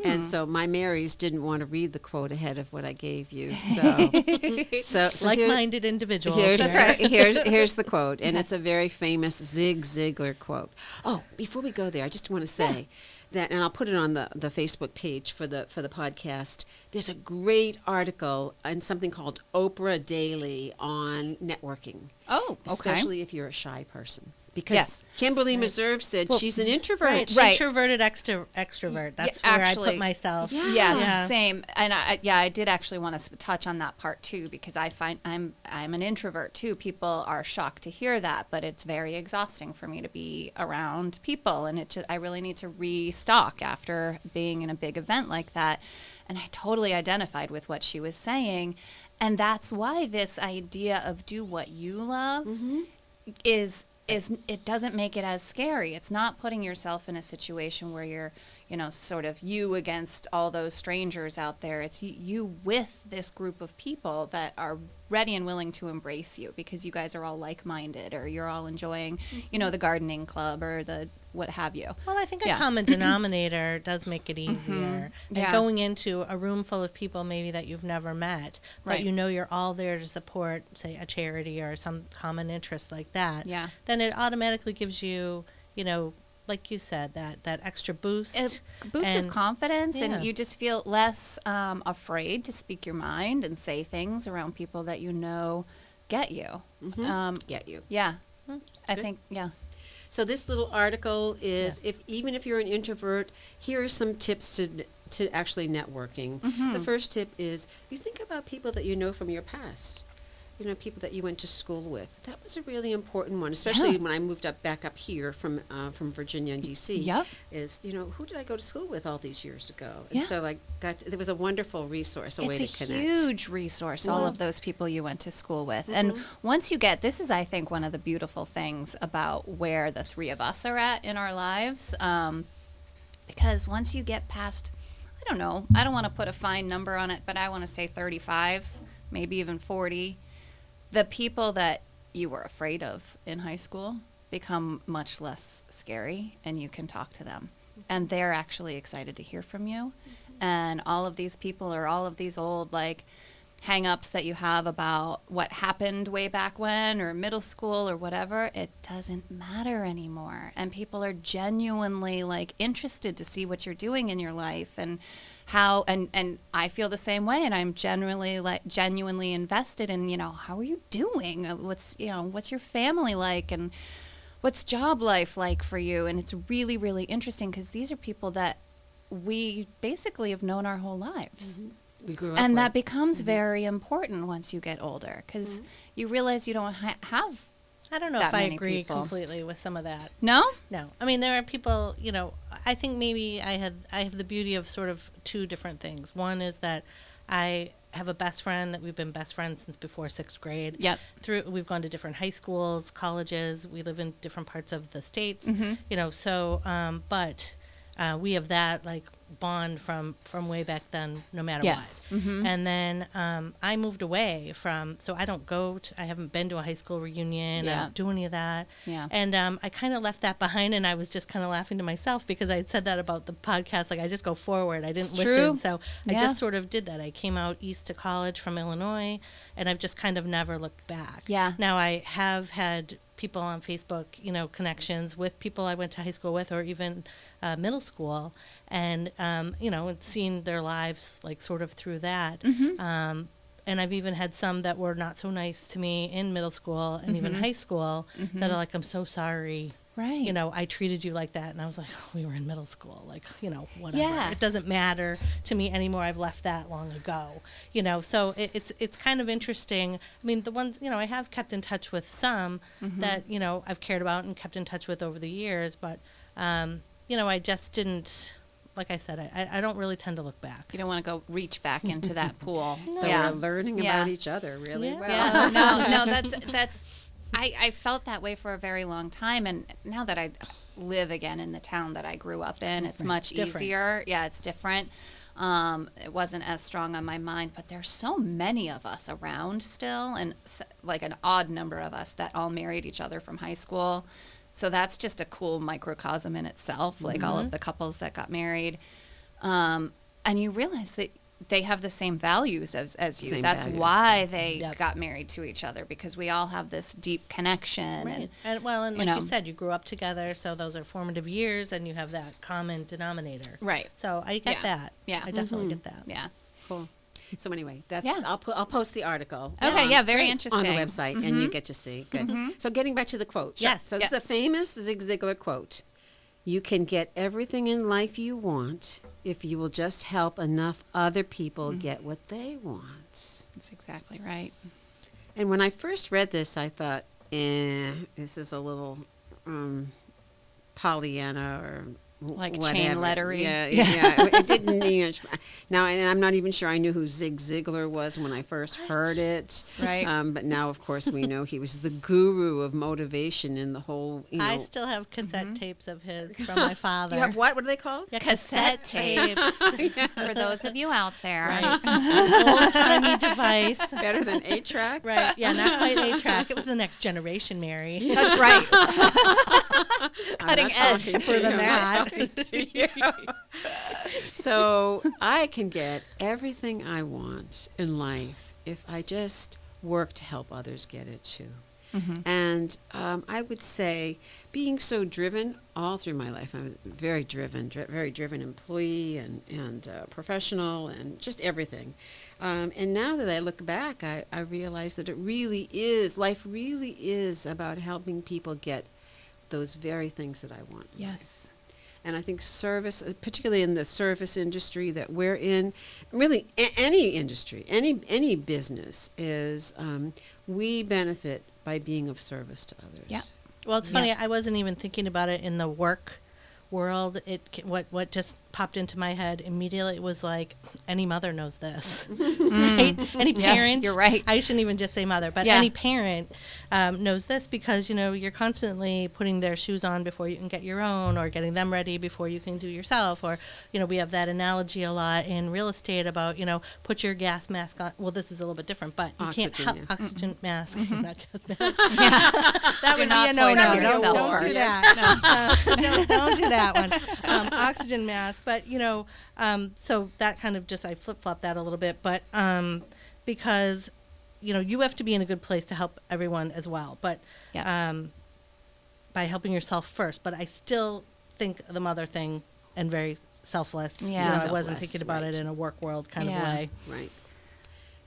S4: And so my Marys didn't want to read the quote ahead of what I gave you. So
S2: Like-minded individuals.
S4: Here's,
S3: That's right.
S4: here's the quote, and it's a very famous Zig Ziglar quote. Oh, before we go there, I just want to say that, and I'll put it on the Facebook page for the podcast. There's a great article on something called Oprah Daily on networking,
S3: Oh, okay.
S4: especially if you're a shy person. Because
S3: Yes.
S4: Kimberly Meserve said she's an introvert.
S2: Right.
S3: Right.
S2: Introverted extrovert. That's
S3: Yeah,
S2: where I
S3: actually,
S2: put myself.
S4: Yeah.
S3: Yes,
S2: Yeah.
S3: same. And I did actually want to touch on that part too, because I find I'm an introvert too. People are shocked to hear that, but it's very exhausting for me to be around people, and I really need to restock after being in a big event like that. And I totally identified with what she was saying, and that's why this idea of do what you love is it doesn't make it as scary. It's not putting yourself in a situation where you're, sort of you against all those strangers out there. It's you with this group of people that are ready and willing to embrace you because you guys are all like-minded, or you're all enjoying, the gardening club or the what have you.
S2: Well, I think a
S3: Yeah.
S2: common denominator does make it easier.
S3: Yeah.
S2: And going into a room full of people maybe that you've never met, but
S3: Right.
S2: you're all there to support, say, a charity or some common interest like that,
S3: Yeah.
S2: then it automatically gives you, like you said, that extra boost.
S3: A boost
S2: and-
S3: of confidence,
S2: yeah.
S3: and you just feel less afraid to speak your mind and say things around people that get you.
S4: Get you.
S3: Yeah, I
S4: Good.
S3: think, yeah.
S4: So this little article is,
S2: Yes.
S4: even if you're an introvert, here are some tips to actually networking. The first tip is you think about people that you know from your past. People that you went to school with. That was a really important one, especially
S3: Yeah.
S4: when I moved back up here from Virginia and D.C.
S3: Yep.
S4: Is, who did I go to school with all these years ago? And
S3: Yeah.
S4: so there was a wonderful resource, a way to
S3: It's a
S4: connect.
S3: huge resource, all
S4: Well-
S3: of those people you went to school with. And once you this is, I think, one of the beautiful things about where the three of us are at in our lives. Because once you get past, I don't know, I don't want to put a fine number on it, but I want to say 35, maybe even 40. The people that you were afraid of in high school become much less scary, and you can talk to them. And they're actually excited to hear from you. And all of these people, or all of these old, hang-ups that you have about what happened way back when, or middle school, or whatever, it doesn't matter anymore. And people are genuinely, interested to see what you're doing in your life, and how, and I feel the same way, and I'm genuinely invested in, how are you doing? What's your family like, and what's job life like for you? And it's really, really interesting because these are people that we basically have known our whole lives.
S4: We grew up
S3: And that
S4: with.
S3: becomes very important once you get older, because you realize you don't have
S2: I don't know
S3: that
S2: if I
S3: many
S2: agree
S3: people.
S2: completely with some of that.
S3: No?
S2: No, I mean there are people. I think maybe I have the beauty of sort of two different things. One is that I have a best friend that we've been best friends since before 6th grade.
S3: Yep.
S2: We've gone to different high schools, colleges. We live in different parts of the states. But we have that like bond from way back then, no matter
S3: Yes.
S2: what.
S3: Mm-hmm.
S2: And then I moved away so I haven't been to a high school reunion. I
S3: Yeah.
S2: don't do any of that.
S3: Yeah.
S2: And I kind of left that behind, and I was just kind of laughing to myself because I had said that about the podcast. Like, I just go forward. I didn't
S3: It's
S2: listen.
S3: true.
S2: So I
S3: Yeah.
S2: just sort of did that. I came out east to college from Illinois, and I've just kind of never looked back.
S3: Yeah.
S2: Now, I have had people on Facebook, connections with people I went to high school with or even middle school, and, and seen their lives like sort of through that.
S3: Mm-hmm.
S2: And I've even had some that were not so nice to me in middle school and even high school that are like, I'm so sorry.
S3: Right.
S2: I treated you like that. And I was like, oh, we were in middle school. Like, whatever.
S3: Yeah.
S2: It doesn't matter to me anymore. I've left that long ago. So it's kind of interesting. I mean, the ones, I have kept in touch with some that, I've cared about and kept in touch with over the years. But, I just didn't, like I said, I don't really tend to look back.
S3: You don't want to go reach back into that pool.
S4: So we're learning about each other really well.
S3: Yeah, that's I felt that way for a very long time, and now that I live again in the town that I grew up in, it's much easier. Yeah, it's different. It wasn't as strong on my mind, but there's so many of us around still, and like an odd number of us that all married each other from high school. So that's just a cool microcosm in itself, like all of the couples that got married. And you realize that they have the same values as you. That's why they got married to each other, because we all have this deep connection.
S2: Right. And like you said, you grew up together, so those are formative years, and you have that common denominator.
S3: Right.
S2: So I get that.
S3: Yeah.
S2: I definitely get that.
S3: Yeah.
S4: Cool. So anyway,
S3: Yeah.
S4: I'll post the article.
S3: Okay, yeah, very
S4: on
S3: interesting.
S4: the website, and you get to see. Good. So getting back to the quote.
S2: Yes.
S4: So this is a famous Zig Ziglar quote. You can get everything in life you want if you will just help enough other people get what they want.
S3: That's exactly right.
S4: And when I first read this, I thought, this is a little Pollyanna or
S3: Like
S4: whatever.
S3: chain lettery.
S4: Yeah. It didn't. Now, and I'm not even sure I knew who Zig Ziglar was when I first heard it.
S3: Right.
S4: But now, of course, we know he was the guru of motivation in the whole.
S2: I still have cassette tapes of his from my father.
S4: You have what? What are they called?
S2: Yeah,
S3: Cassette tapes. For those of you out there.
S2: Right. Old-timey device.
S4: Better than 8-track.
S2: Right. Yeah, not quite 8-track. It was the next generation, Mary.
S3: That's right.
S4: Cutting
S3: edge
S2: for the math.
S4: So I can get everything I want in life if I just work to help others get it too. And I would say being so driven all through my life, I'm very driven, very driven employee and professional and just everything. And now that I look back, I realize that life really is about helping people get those very things that I want.
S3: Yes.
S4: And I think service, particularly in the service industry that we're in, really any industry, any business, is we benefit by being of service to others.
S3: Yeah.
S2: Well, it's funny. I wasn't even thinking about it in the work world. What just popped into my head immediately was like, any mother knows this, right? Any parent.
S3: You're right.
S2: I shouldn't even just say mother, but any parent knows this because you're constantly putting their shoes on before you can get your own, or getting them ready before you can do yourself, or we have that analogy a lot in real estate about put your gas mask on. Well, this is a little bit different, but you can't help oxygen mask, not gas mask. That would be a no-no. Don't do that. Don't do that one. Oxygen mask, but so that kind of just I flip-flop that a little bit, but because you have to be in a good place to help everyone as well, but by helping yourself first. But I still think the mother thing and very selfless.
S3: Yeah.
S2: I wasn't thinking about it in a work world kind of way.
S4: Right.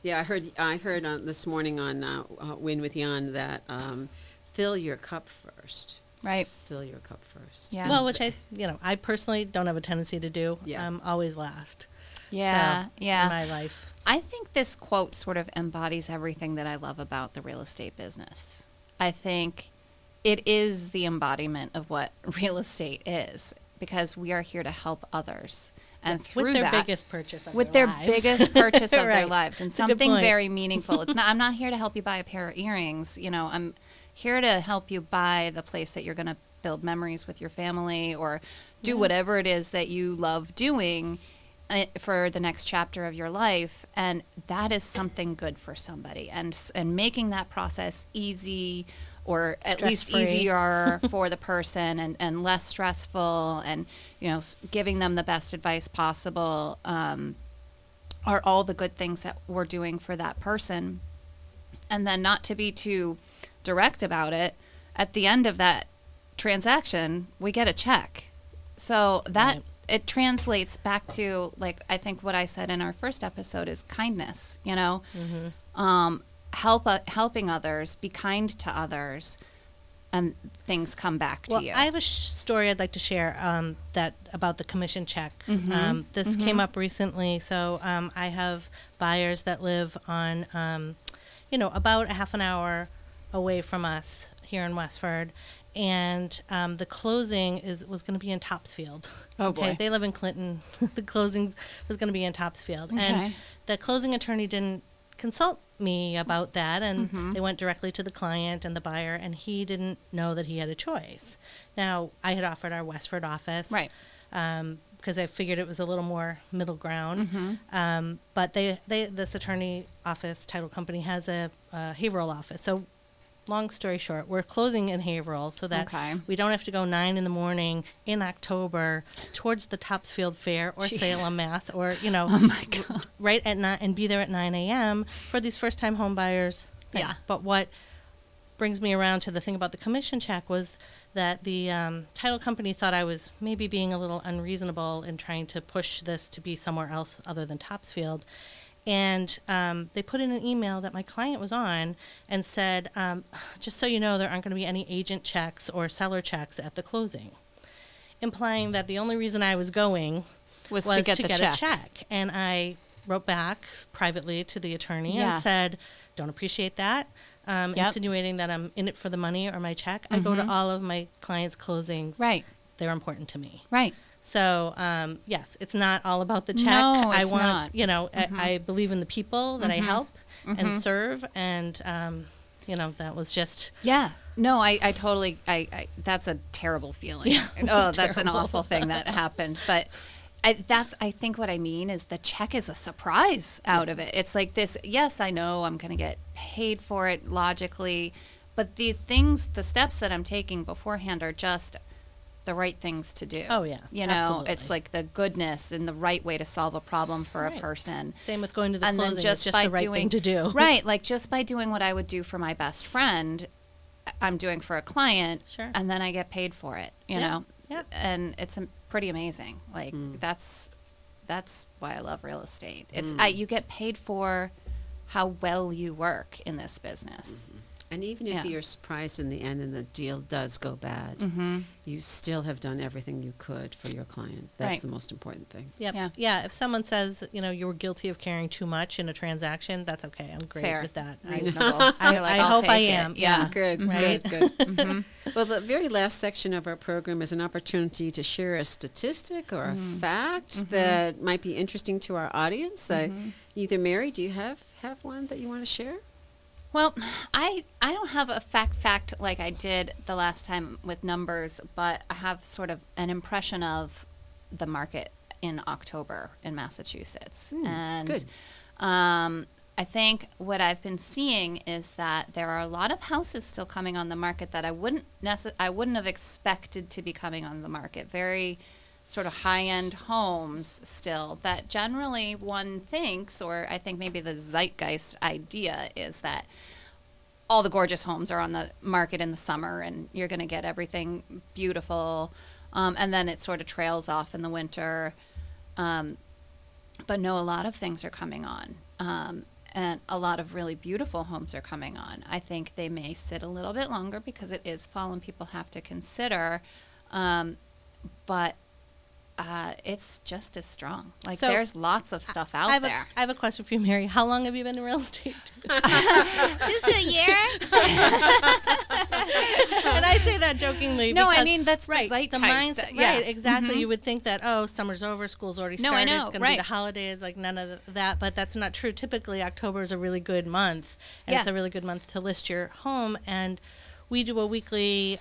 S4: Yeah, I heard this morning on Win with Jan that fill your cup first.
S3: Right.
S4: Fill your cup first.
S3: Yeah.
S2: Well, which I personally don't have a tendency to do.
S4: Yeah.
S2: I'm always last.
S3: Yeah.
S2: So,
S3: Yeah.
S2: In my life.
S3: I think this quote sort of embodies everything that I love about the real estate business. I think it is the embodiment of what real estate is, because we are here to help others. And through
S2: with their
S3: that,
S2: biggest purchase of
S3: with
S2: their
S3: their
S2: lives.
S3: biggest purchase of their
S2: Right.
S3: lives, and
S2: That's a good
S3: something
S2: point.
S3: very meaningful. It's not. I'm not here to help you buy a pair of earrings. You know, I'm here to help you buy the place that you're going to build memories with your family, or do whatever it is that you love doing for the next chapter of your life. And that is something good for somebody, and making that process easy, or at least
S2: Stress-free.
S3: easier for the person, and less stressful, and, you know, giving them the best advice possible, are all the good things that we're doing for that person. And then, not to be too direct about it, at the end of that transaction, we get a check. So that
S2: Right.
S3: it translates back to, like, I think what I said in our first episode is kindness, you know, helping others, be kind to others, and things come back to
S2: Well,
S3: you.
S2: I have a story I'd like to share that about the commission check. This came up recently. So I have buyers that live on, about a half an hour away from us here in Westford. And the closing was going to be in Topsfield.
S3: Oh, boy.
S2: They live in Clinton. The closing was going to be in Topsfield.
S3: Okay.
S2: And the closing attorney didn't consult me about that, and they went directly to the client and the buyer, and he didn't know that he had a choice. Now, I had offered our Westford office,
S3: Right.
S2: Because I figured it was a little more middle ground. But this attorney office, title company, has a Haverhill office. So, long story short, we're closing in Haverhill so that
S3: Okay.
S2: we don't have to go 9 in the morning in October towards the Topsfield Fair or
S3: Jeez.
S2: Salem, Mass, or,
S3: Oh my God.
S2: right at 9 and be there at 9 a.m. for these first-time home buyers. thing.
S3: Yeah.
S2: But what brings me around to the thing about the commission check was that the title company thought I was maybe being a little unreasonable in trying to push this to be somewhere else other than Topsfield. And they put in an email that my client was on and said, just so you know, there aren't going to be any agent checks or seller checks at the closing, implying that the only reason I was going
S3: Was to get the check.
S2: a check. And I wrote back privately to the attorney
S3: Yeah.
S2: and said, don't appreciate that, insinuating that I'm in it for the money or my check. I go to all of my clients' closings.
S3: Right.
S2: They're important to me.
S3: Right.
S2: So, yes, it's not all about the check.
S3: No,
S2: I
S3: it's
S2: want,
S3: not.
S2: I believe in the people that I help and serve. And, that was just,
S3: Yeah. No, I totally, that's a terrible feeling.
S2: Yeah, it
S3: Oh,
S2: was
S3: that's an
S2: terrible.
S3: awful thing that happened. But I think what I mean is the check is a surprise out of it. It's like this, yes, I know I'm going to get paid for it logically, but the steps that I'm taking beforehand are just the right things to do.
S2: Oh, yeah,
S3: You know,
S2: absolutely.
S3: it's like the goodness and the right way to solve a problem for a
S2: Right.
S3: person.
S2: same with going to the
S3: And
S2: closing.
S3: then just
S2: it's just
S3: by
S2: the right
S3: doing
S2: thing to do.
S3: Right, like just by doing what I would do for my best friend, I'm doing for a client,
S2: Sure.
S3: and then I get paid for it, you
S2: Yeah,
S3: know?
S2: yeah.
S3: And it's pretty amazing. Like that's why I love real estate. It's you get paid for how well you work in this business.
S4: And even if
S3: Yeah.
S4: you're surprised in the end and the deal does go bad, you still have done everything you could for your client. That's
S3: Right.
S4: the most important thing.
S2: Yep.
S3: Yeah.
S2: Yeah. If someone says, you were guilty of carrying too much in a transaction, that's okay. I'm great
S3: Fair.
S2: with that.
S3: Reasonable.
S2: I
S3: You're like,
S2: I
S3: "I'll
S2: hope I
S3: take it."
S2: am.
S3: Yeah.
S4: Good,
S2: Right?
S4: good. Well, the very last section of our program is an opportunity to share a statistic or a fact that might be interesting to our audience. Either Mary, do you have one that you want to share?
S3: Well, I don't have a fact like I did the last time with numbers, but I have sort of an impression of the market in October in Massachusetts. And
S4: good.
S3: I think what I've been seeing is that there are a lot of houses still coming on the market that I wouldn't have expected to be coming on the market. Very sort of high-end homes still that generally one thinks, or I think maybe the zeitgeist idea is that all the gorgeous homes are on the market in the summer and you're going to get everything beautiful, and then it sort of trails off in the winter. But no, a lot of things are coming on, and a lot of really beautiful homes are coming on. I think they may sit a little bit longer because it is fall and people have to consider, but it's just as strong. Like
S2: So,
S3: there's lots of stuff out there.
S2: I have a question for you, Mary. How long have you been in real estate?
S3: Just a year.
S2: And I say that jokingly.
S3: No, I
S2: because-
S3: mean, that's the
S2: right.
S3: zeitgeist.
S2: mindset.
S3: Yeah.
S2: Right, exactly. You would think that, oh, summer's over, school's already
S3: No, I
S2: started.
S3: know,
S2: It's going to
S3: right.
S2: be the holidays, like none of that. But that's not true. Typically, October is a really good month, and it's a really good month to list your home. And we do a weekly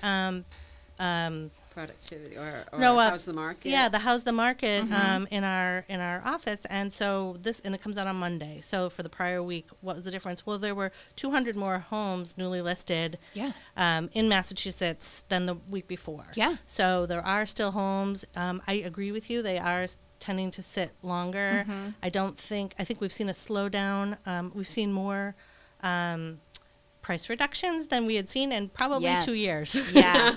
S4: productivity or
S2: No,
S4: how's the market?
S2: Yeah, the how's the market in our office, and so it comes out on Monday. So for the prior week, what was the difference? Well, there were 200 more homes newly listed in Massachusetts than the week before.
S3: Yeah.
S2: So there are still homes. I agree with you. They are tending to sit longer. I think we've seen a slowdown. We've seen more price reductions than we had seen in probably 2 years.
S3: Yeah.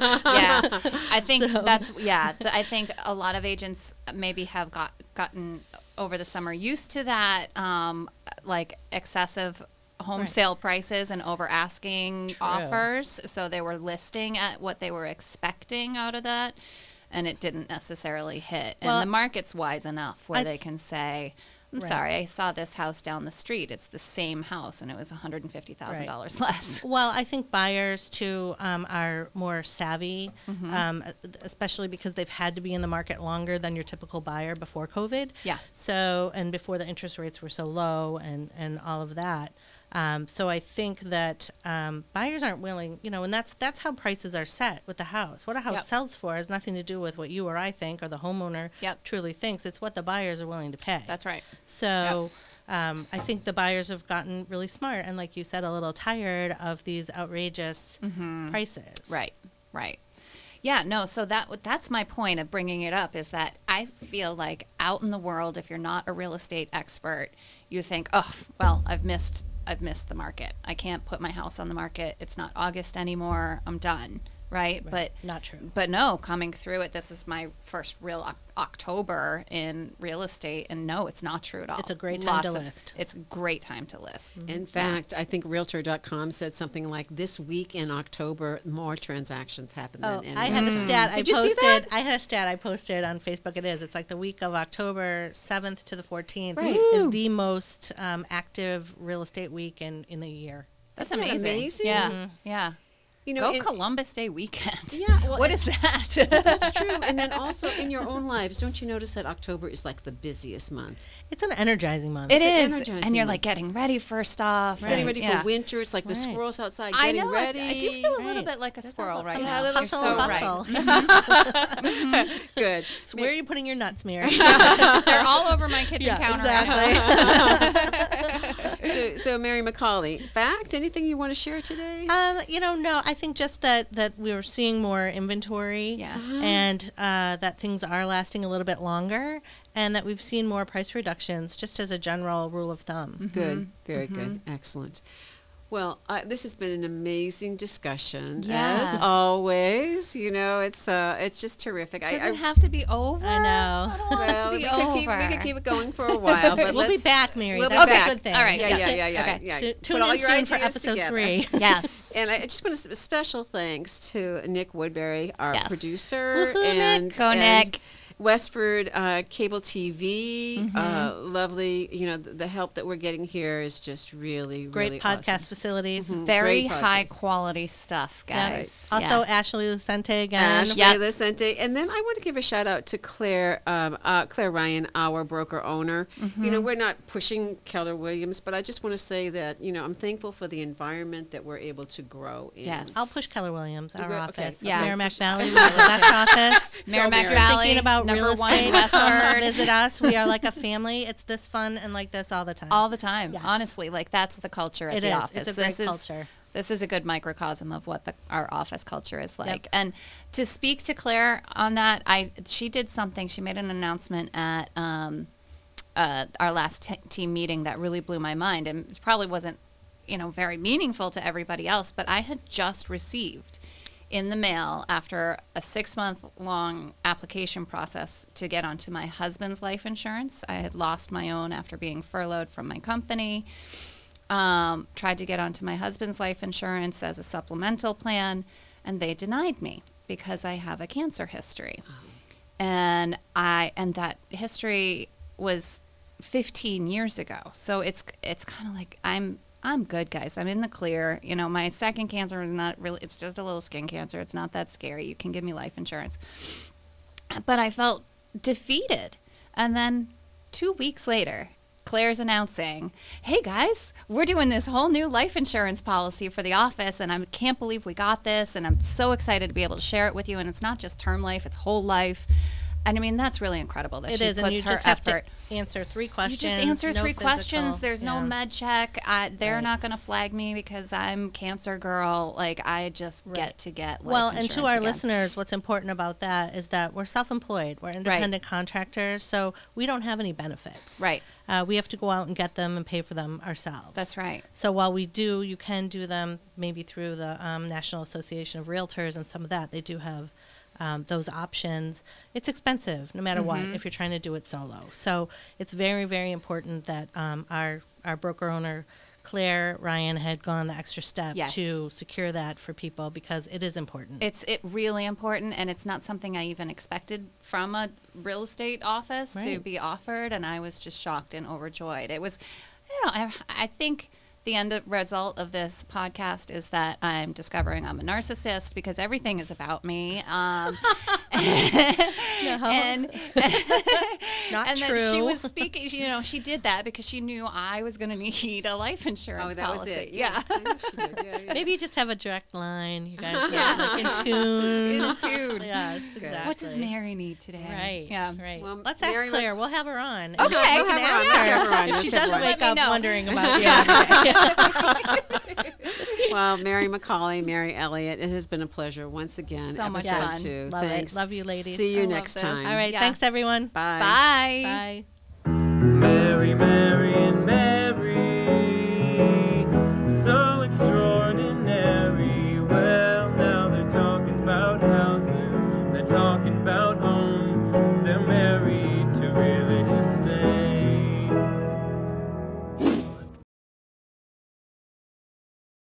S3: I think I think a lot of agents maybe have gotten over the summer used to that, like excessive home sale prices and over asking offers. So they were listing at what they were expecting out of that, and it didn't necessarily hit.
S2: Well,
S3: and the market's wise enough where they can say, I'm sorry, I saw this house down the street. It's the same house, and it was $150,000 less.
S2: Well, I think buyers, too, are more savvy, especially because they've had to be in the market longer than your typical buyer before COVID.
S3: Yeah.
S2: So, and before the interest rates were so low and all of that. So I think that buyers aren't willing, and that's how prices are set with the house. What a house sells for has nothing to do with what you or I think or the homeowner truly thinks. It's what the buyers are willing to pay.
S3: That's right.
S2: So I think the buyers have gotten really smart and, like you said, a little tired of these outrageous prices.
S3: Right. Yeah, no, so that's my point of bringing it up, is that I feel like out in the world, if you're not a real estate expert, you think, oh, well, I've missed the market. I can't put my house on the market. It's not August anymore. I'm done. Right? But
S2: not true.
S3: But no, coming through it, this is my first real October in real estate, and no, it's not true at all.
S2: It's a great time to list.
S3: It's a great time to list.
S4: In fact, I think Realtor.com said something like this week in October, more transactions happen than any.
S2: I have a stat.
S4: Did you see that?
S2: I had a stat I posted on Facebook. It's like the week of October 7th to the 14th is the most active real estate week in the year.
S3: That's
S4: Isn't that
S3: amazing.
S4: amazing?
S3: Yeah.
S4: Go
S3: Columbus Day weekend.
S4: Yeah, well,
S3: what is that?
S4: That's true. And then also in your own lives, don't you notice that October is like the busiest month?
S2: It's an energizing month.
S3: It is.
S4: energizing
S3: And you're
S4: month.
S3: like getting ready for stuff.
S4: Getting ready for winter. It's like the squirrels outside
S3: I
S4: getting
S3: know.
S4: ready.
S3: I do feel a little bit like a squirrel right now. You're
S2: Hustle
S3: so
S2: and
S3: right.
S2: bustle.
S4: Good.
S2: So where are you putting your nuts, Mary?
S3: They're all over my kitchen counter.
S2: Exactly.
S4: So Mary McCCauley, fact, anything you want to share today?
S2: No, I think just that we were seeing more inventory and that things are lasting a little bit longer and that we've seen more price reductions just as a general rule of thumb.
S4: Good. Very good. Excellent. Well, this has been an amazing discussion,
S3: Yeah.
S4: as always. It's just terrific.
S3: Does it have to be over?
S2: I know.
S3: I don't want it to be over.
S4: We could keep it going for a while, but
S2: We'll be back, Mary.
S4: We'll be
S2: That's
S4: back.
S2: a good thing.
S3: All right.
S4: Yeah.
S3: Okay.
S2: Tune
S4: Put all
S2: in
S4: your
S2: soon for
S4: ideas
S2: episode
S4: together.
S2: 3.
S3: Yes.
S4: And I just want to a special thanks to Nick Woodbury, our
S3: Yes.
S4: producer,
S2: Woohoo,
S4: and
S3: Nick. Go,
S4: and
S3: Nick.
S4: Westford Cable TV. Lovely. The help that we're getting here is just really,
S2: Great
S4: really
S2: podcast
S4: awesome.
S2: facilities.
S3: Very
S4: Great
S3: high
S4: podcast.
S3: quality stuff, guys.
S2: Also,
S3: Yeah.
S2: Ashley Lucente again.
S4: Ashley
S3: Yep.
S4: Lucente. And then I want to give a shout out to Claire Ryan, our broker owner. We're not pushing Keller Williams, but I just want to say that, I'm thankful for the environment that we're able to grow in.
S3: Yes.
S2: I'll push Keller Williams, our
S4: Okay.
S2: office.
S3: Yeah.
S2: Merrimack Valley, we have the best office.
S3: Merrimack
S4: Mary.
S3: Valley,
S2: Thinking about
S3: number
S2: real
S3: one
S2: estate,
S3: in
S2: come
S3: Westford.
S2: visit us. We are like a family. It's this fun and like this all the time.
S3: All the time.
S2: Yes.
S3: Honestly, like that's the culture at
S2: It
S3: the
S2: is.
S3: office.
S2: It's a great culture.
S3: This is a good microcosm of what our office culture is like. And to speak to Claire on that, she did something. She made an announcement at our last team meeting that really blew my mind, and it probably wasn't, very meaningful to everybody else. But I had just received in the mail, after a 6-month-long application process to get onto my husband's life insurance. I had lost my own after being furloughed from my company. Tried to get onto my husband's life insurance as a supplemental plan, and they denied me because I have a cancer history. And that history was 15 years ago. So it's kind of like I'm I'm good, guys. I'm in the clear. You know, my second cancer is not really, it's just a little skin cancer. It's not that scary. You can give me life insurance. But I felt defeated. And then 2 weeks later, Claire's announcing, hey guys, we're doing this whole new life insurance policy for the office, and I can't believe we got this, and I'm so excited to be able to share it with you. And it's not just term life, it's whole life. And I mean, that's really incredible that she puts
S2: and you
S3: her
S2: just
S3: effort.
S2: have to answer 3 questions.
S3: You just answer
S2: no
S3: 3
S2: physical.
S3: questions. There's no med check. They're
S2: Right.
S3: not going to flag me because I'm cancer girl. Like, I just get to get life
S2: Well, and
S3: insurance
S2: to our
S3: again.
S2: listeners, what's important about that is that we're self-employed. We're independent contractors, so we don't have any benefits.
S3: Right.
S2: We have to go out and get them and pay for them ourselves.
S3: That's right.
S2: So while we do, you can do them maybe through the National Association of Realtors and some of that. They do have those options. It's expensive no matter what if you're trying to do it solo. So it's very, very important that our broker owner, Claire Ryan, had gone the extra step to secure that for people because it is important.
S3: It's really important, and it's not something I even expected from a real estate office to be offered, and I was just shocked and overjoyed. It was, you know, I think the end result of this podcast is that I'm discovering I'm a narcissist because everything is about me. And
S2: Not
S3: and
S2: true.
S3: then she was speaking, you know, she did that because she knew I was going to need a life insurance
S4: that
S3: policy.
S4: was it.
S3: Yeah.
S4: Yes, I knew she did. Yeah.
S2: Maybe you just have a direct line. You guys get like in tune.
S3: Just in tune.
S2: Yes, exactly.
S3: What does Mary need today?
S2: Right.
S3: Yeah.
S2: Right.
S4: Well,
S2: Let's
S4: Mary,
S2: ask Claire. We'll have her on.
S3: Okay.
S2: You
S3: We'll
S2: can
S3: have her on.
S2: ask
S3: Let's
S2: her
S4: have her on.
S2: if she
S4: Let's have
S2: doesn't
S4: her on.
S2: wake
S3: Let
S2: up
S3: me know.
S2: wondering about
S4: Well, Mary McCauley, Mary Elliott, it has been a pleasure once again.
S3: So much
S4: Episode
S3: fun.
S4: 2.
S2: Love
S4: Thanks.
S2: it. Love you, ladies.
S4: See you
S3: I love
S4: next
S3: this.
S4: time.
S2: All right.
S3: Yeah.
S2: Thanks, everyone.
S4: Bye.
S3: Bye.
S2: Bye.
S1: Mary, Mary.